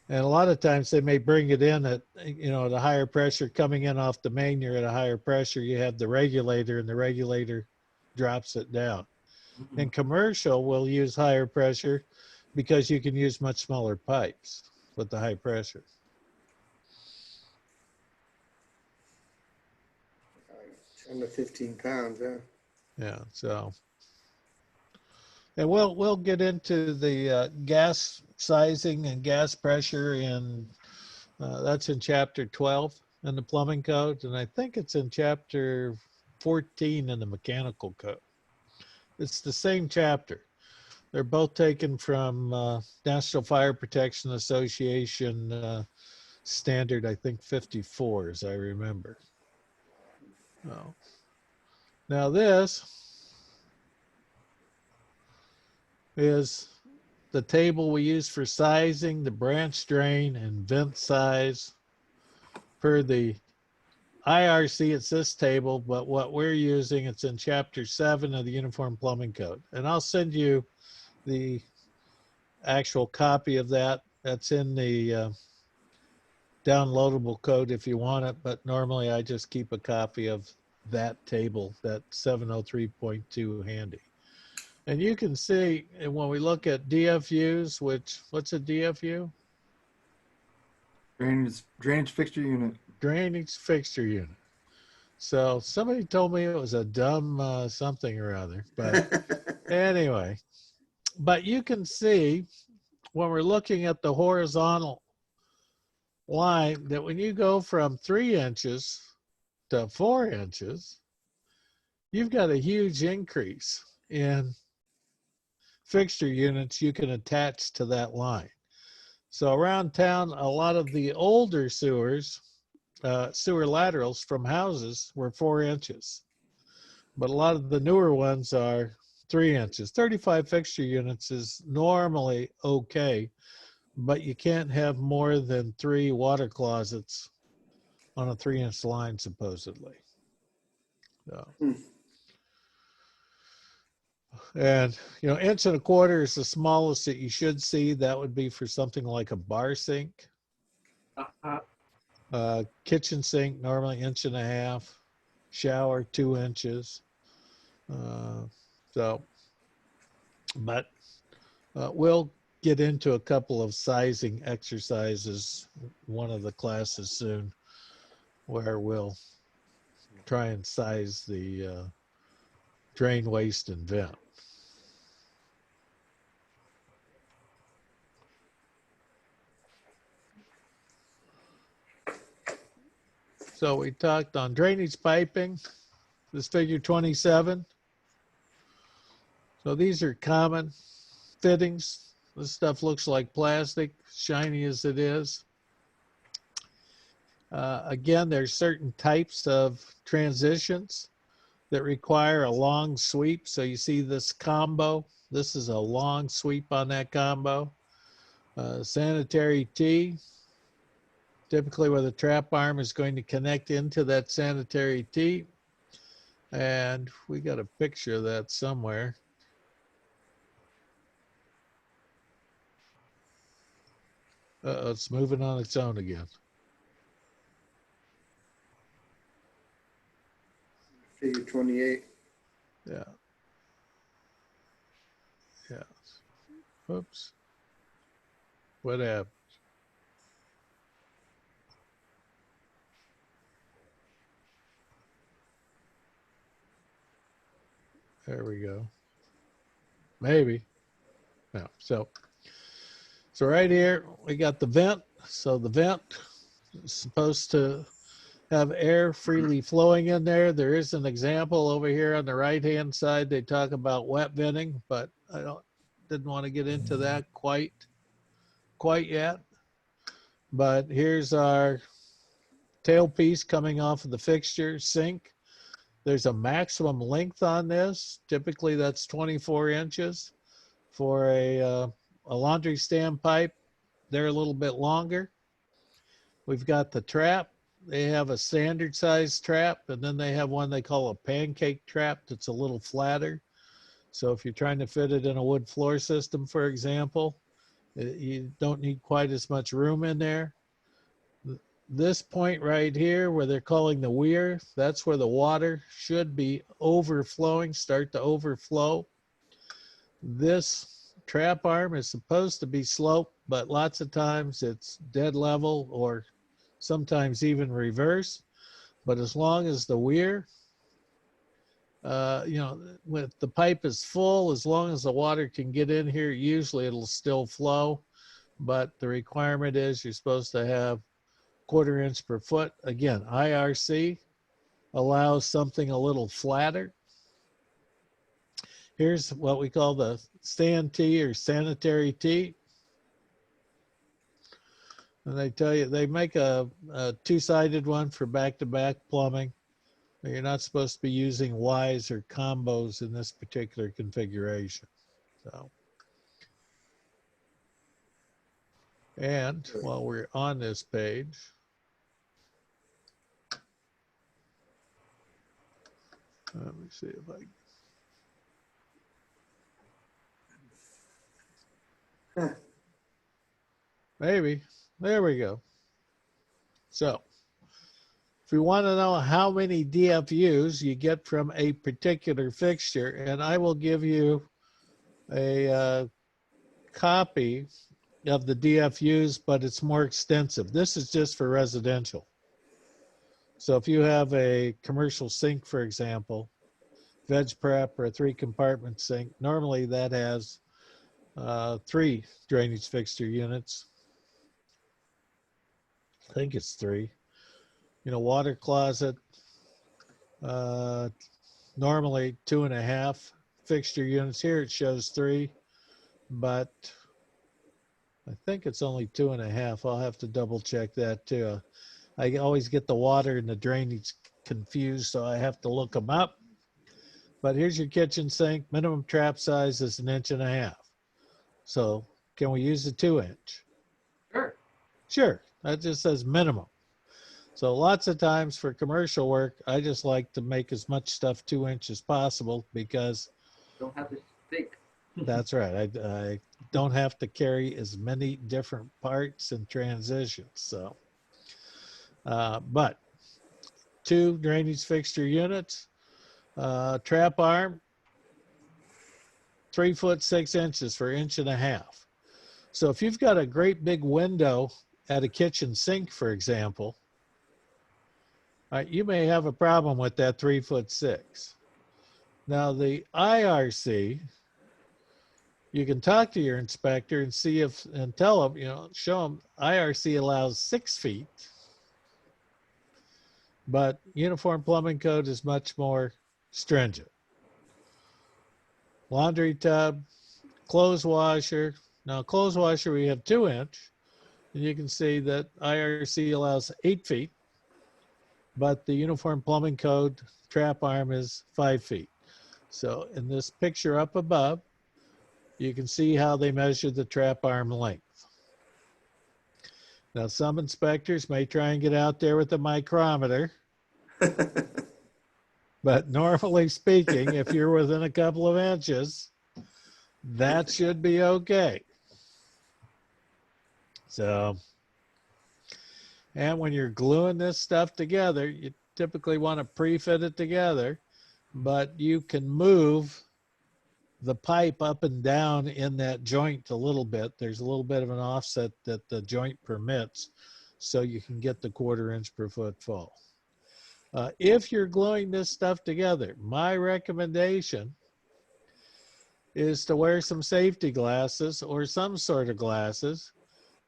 [SPEAKER 2] And a lot of times they may bring it in at, you know, at a higher pressure coming in off the main, you're at a higher pressure, you have the regulator and the regulator drops it down.
[SPEAKER 6] Mhm.
[SPEAKER 2] And commercial will use higher pressure because you can use much smaller pipes with the high pressure.
[SPEAKER 1] 10 to 15 pounds, yeah.
[SPEAKER 2] Yeah, so. And we'll get into the gas sizing and gas pressure in, that's in chapter 12 in the plumbing code, and I think it's in chapter 14 in the mechanical code. It's the same chapter. They're both taken from National Fire Protection Association standard, I think 54, as I remember. Oh. Now this is the table we use for sizing the branch drain and vent size per the IRC. It's this table, but what we're using, it's in chapter 7 of the Uniform Plumbing Code. And I'll send you the actual copy of that. That's in the downloadable code if you want it, but normally I just keep a copy of that table, that 703.2 handy. And you can see, and when we look at DFUs, which, what's a DFU?
[SPEAKER 3] Drainage fixture unit.
[SPEAKER 2] Drainage fixture unit. So somebody told me it was a dumb something or other, but anyway. But you can see when we're looking at the horizontal line that when you go from 3 inches to 4 inches, you've got a huge increase in fixture units you can attach to that line. So around town, a lot of the older sewers, sewer laterals from houses were 4 inches, but a lot of the newer ones are 3 inches. 35 fixture units is normally okay, but you can't have more than 3 water closets on a 3-inch line, supposedly. So. And, you know, 1.25 inches is the smallest that you should see. That would be for something like a bar sink. Kitchen sink, normally 1.5 inches. Shower, 2 inches. But we'll get into a couple of sizing exercises, one of the classes soon, where we'll try and size the drain, waste, and vent. So we talked on drainage piping, this figure 27. So these are common fittings. This stuff looks like plastic, shiny as it is. Again, there's certain types of transitions that require a long sweep. So you see this combo. This is a long sweep on that combo. Sanitary T, typically where the trap arm is going to connect into that sanitary T. And we got a picture of that somewhere. It's moving on its own again.
[SPEAKER 1] Figure 28.
[SPEAKER 2] Yeah. Yeah. Oops. What happened? There we go. Maybe. No. So right here, we got the vent. So the vent is supposed to have air freely flowing in there. There is an example over here on the right-hand side. They talk about wet venting, but I didn't want to get into that quite yet. But here's our tailpiece coming off of the fixture sink. There's a maximum length on this. Typically that's 24 inches. For a laundry stand pipe, they're a little bit longer. We've got the trap. They have a standard size trap, and then they have one they call a pancake trap that's a little flatter. So if you're trying to fit it in a wood floor system, for example, you don't need quite as much room in there. This point right here where they're calling the weir, that's where the water should be overflowing, start to overflow. This trap arm is supposed to be sloped, but lots of times it's dead level or sometimes even reverse. But as long as the weir you know, when the pipe is full, as long as the water can get in here, usually it'll still flow. But the requirement is you're supposed to have 1/4 inch per foot. Again, IRC allows something a little flatter. Here's what we call the stand tee or sanitary tee. And they tell you, they make a two-sided one for back-to-back plumbing. You're not supposed to be using Ys or combos in this particular configuration. So, and while we're on this page, let me see if I can. Maybe. There we go. So, if you want to know how many DFUs you get from a particular fixture, and I will give you a copy of the DFUs, but it's more extensive. This is just for residential. So if you have a commercial sink, for example, veg prep or a 3-compartment sink, normally that has 3 drainage fixture units. I think it's 3. You know, water closet, normally 2.5 fixture units. Here it shows 3, but I think it's only 2.5. I'll have to double check that too. I always get the water and the drainage confused, so I have to look them up. But here's your kitchen sink. Minimum trap size is 1.5 inches. So can we use a 2-inch?
[SPEAKER 6] Sure.
[SPEAKER 2] Sure. That just says minimum. So lots of times for commercial work, I just like to make as much stuff 2 inches as possible because
[SPEAKER 6] Don't have to think.
[SPEAKER 2] that's right. I don't have to carry as many different parts and transitions. So, but 2 drainage fixture units, trap arm, 3 foot 6 inches for 1.5 inches. So if you've got a great big window at a kitchen sink, for example, you may have a problem with that 3 foot 6. Now the IRC, you can talk to your inspector and see if, and tell them, you know, show them IRC allows 6 feet, but Uniform Plumbing Code is much more stringent. Laundry tub, clothes washer. Now clothes washer, we have 2 inch, and you can see that IRC allows 8 feet, but the Uniform Plumbing Code trap arm is 5 feet. So in this picture up above, you can see how they measure the trap arm length. Now some inspectors may try and get out there with a micrometer, but normally speaking, if you're within a couple of inches, that should be okay. So, and when you're gluing this stuff together, you typically want to pre-fit it together, but you can move the pipe up and down in that joint a little bit. There's a little bit of an offset that the joint permits, so you can get the 1/4 inch per foot fall. If you're gluing this stuff together, my recommendation is to wear some safety glasses or some sort of glasses,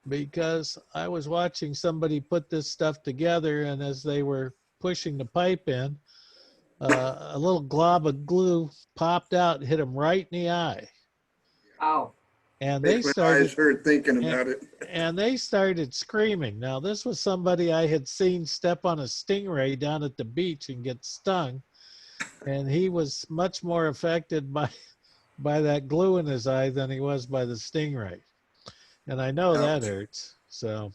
[SPEAKER 2] because I was watching somebody put this stuff together, and as they were pushing the pipe in, a little glob of glue popped out and hit them right in the eye.
[SPEAKER 6] Ow.
[SPEAKER 2] And
[SPEAKER 1] Make my eyes hurt thinking about it.
[SPEAKER 2] and they started screaming. Now, this was somebody I had seen step on a stingray down at the beach and get stung. And he was much more affected by that glue in his eye than he was by the stingray. And I know that hurts. So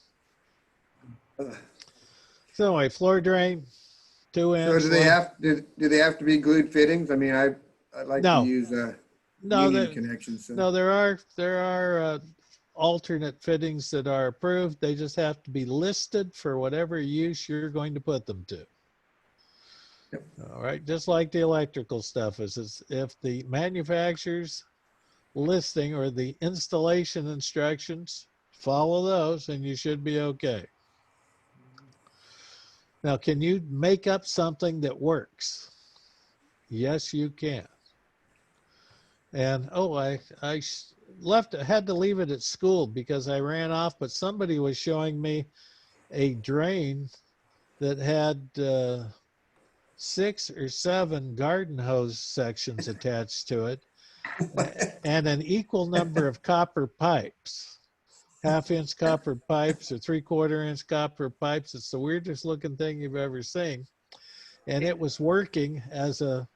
[SPEAKER 2] anyway, floor drain, 2 inch.
[SPEAKER 1] So do they have to be glued fittings? I mean, I'd like
[SPEAKER 2] No.
[SPEAKER 1] to use
[SPEAKER 2] No,
[SPEAKER 1] union connections. So.
[SPEAKER 2] No, there are alternate fittings that are approved. They just have to be listed for whatever use you're going to put them to.
[SPEAKER 1] Yep.
[SPEAKER 2] All right, just like the electrical stuff is if the manufacturer's listing or the installation instructions, follow those and you should be okay. Now, can you make up something that works? Yes, you can. And oh, I had to leave it at school because I ran off, but somebody was showing me a drain that had 6 or 7 garden hose sections attached to it and an equal number of copper pipes, 1/2-inch copper pipes or 3/4-inch copper pipes. It's the weirdest looking thing you've ever seen. And it was working as a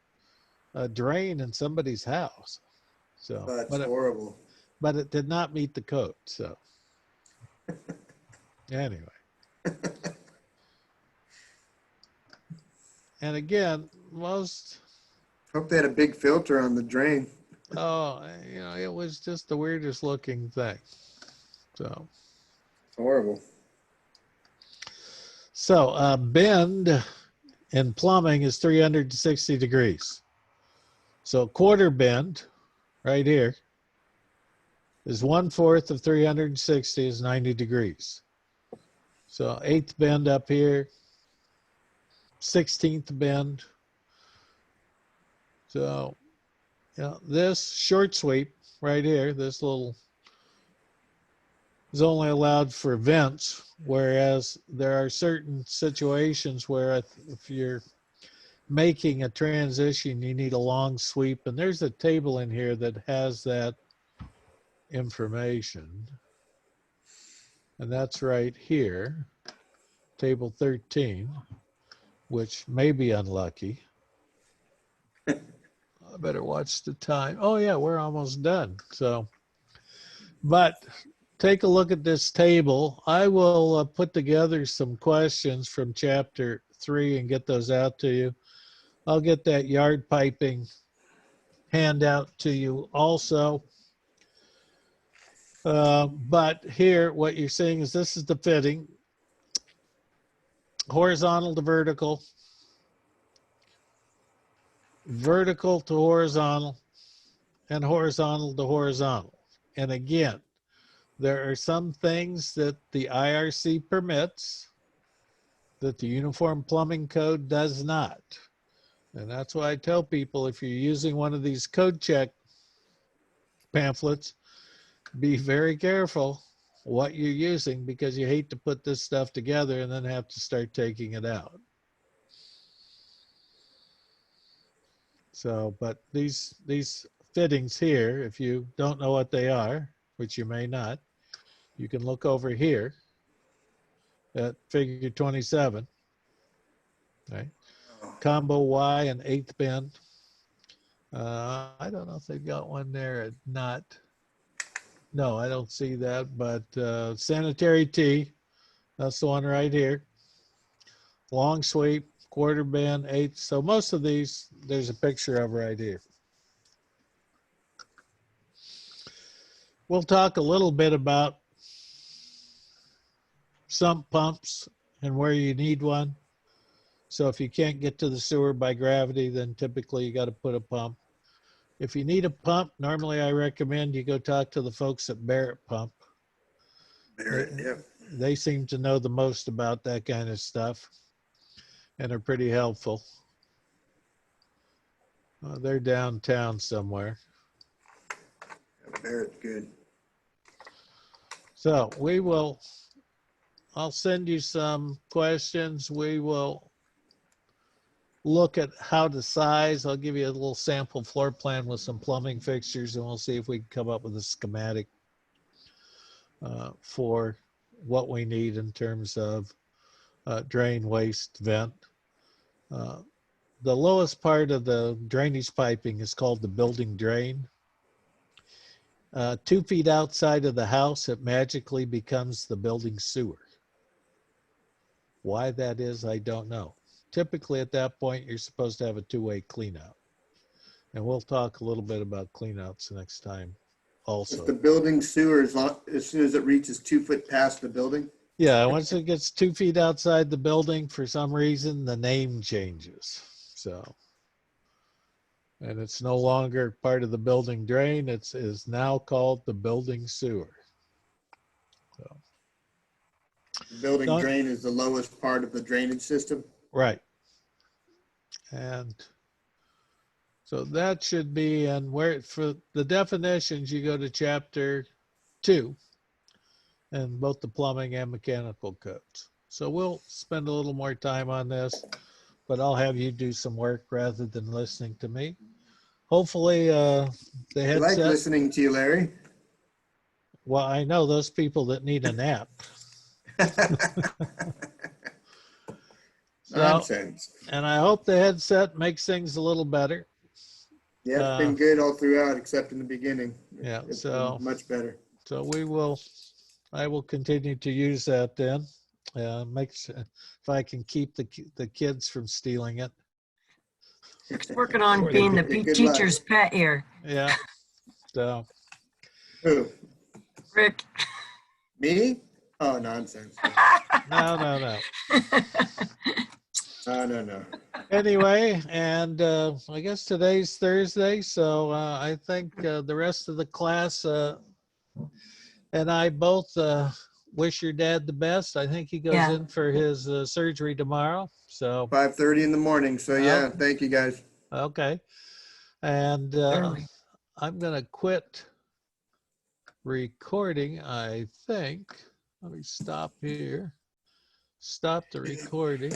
[SPEAKER 2] drain in somebody's house. So,
[SPEAKER 1] That's horrible.
[SPEAKER 2] but it did not meet the code. So anyway. And again, most,
[SPEAKER 1] Hope they had a big filter on the drain.
[SPEAKER 2] oh, it was just the weirdest looking thing. So,
[SPEAKER 1] It's horrible.
[SPEAKER 2] so bend in plumbing is 360 degrees. So quarter bend right here is 1/4 of 360 is 90 degrees. So 8th bend up here, 16th bend. So, this short sweep right here, this little, is only allowed for vents, whereas there are certain situations where if you're making a transition, you need a long sweep. And there's a table in here that has that information. And that's right here, table 13, which may be unlucky. I better watch the time. Oh yeah, we're almost done. So, but take a look at this table. I will put together some questions from chapter 3 and get those out to you. I'll get that yard piping handout to you also. But here, what you're seeing is this is the fitting. Horizontal to vertical. Vertical to horizontal. And horizontal to horizontal. And again, there are some things that the IRC permits that the Uniform Plumbing Code does not. And that's why I tell people, if you're using one of these code check pamphlets, be very careful what you're using, because you hate to put this stuff together and then have to start taking it out. So, but these fittings here, if you don't know what they are, which you may not, you can look over here at figure 27, right? Combo Y and 8th bend. I don't know if they've got one there or not. No, I don't see that, but sanitary T, that's the one right here. Long sweep, quarter bend, 8th. So most of these, there's a picture of right here. We'll talk a little bit about sump pumps and where you need one. So if you can't get to the sewer by gravity, then typically you got to put a pump. If you need a pump, normally I recommend you go talk to the folks at Barrett Pump.
[SPEAKER 1] Barrett, yeah.
[SPEAKER 2] They seem to know the most about that kind of stuff and are pretty helpful. They're downtown somewhere.
[SPEAKER 1] Barrett's good.
[SPEAKER 2] So I'll send you some questions. We will look at how to size. I'll give you a little sample floor plan with some plumbing fixtures, and we'll see if we can come up with a schematic for what we need in terms of drain, waste, vent. The lowest part of the drainage piping is called the building drain. 2 feet outside of the house, it magically becomes the building sewer. Why that is, I don't know. Typically at that point, you're supposed to have a 2-way cleanout. And we'll talk a little bit about cleanouts next time also.
[SPEAKER 1] If the building sewer is on, as soon as it reaches 2 foot past the building?
[SPEAKER 2] Yeah, once it gets 2 feet outside the building, for some reason, the name changes. So, and it's no longer part of the building drain. It is now called the building sewer. So,
[SPEAKER 1] The building drain is the lowest part of the drainage system?
[SPEAKER 2] right. And So that should be, and where for the definitions, you go to chapter 2 and both the plumbing and mechanical codes. So we'll spend a little more time on this, but I'll have you do some work rather than listening to me. Hopefully the
[SPEAKER 1] I like
[SPEAKER 2] headset,
[SPEAKER 1] listening to you, Larry.
[SPEAKER 2] well, I know those people that need a nap. So,
[SPEAKER 1] Nonsense.
[SPEAKER 2] and I hope the headset makes things a little better.
[SPEAKER 1] Yeah, it's been good all throughout, except in the beginning.
[SPEAKER 2] Yeah,
[SPEAKER 1] It's
[SPEAKER 2] so-
[SPEAKER 1] been much better.
[SPEAKER 2] So I will continue to use that then. If I can keep the kids from stealing it.
[SPEAKER 4] Rick's working on
[SPEAKER 2] Or
[SPEAKER 4] being the
[SPEAKER 1] good luck.
[SPEAKER 4] teacher's pet here.
[SPEAKER 2] Yeah. So,
[SPEAKER 1] Who?
[SPEAKER 4] Rick.
[SPEAKER 1] Me? Oh, nonsense.
[SPEAKER 2] no.
[SPEAKER 1] No.
[SPEAKER 2] Anyway, and I guess today's Thursday, so I think the rest of the class and I both wish your dad the best. I think he goes
[SPEAKER 4] Yeah.
[SPEAKER 2] in for his surgery tomorrow. So,
[SPEAKER 1] 5:30 in the morning. So yeah, thank you guys.
[SPEAKER 2] okay. And
[SPEAKER 4] Early.
[SPEAKER 2] I'm going to quit recording, I think. Let me stop here. Stop the recording.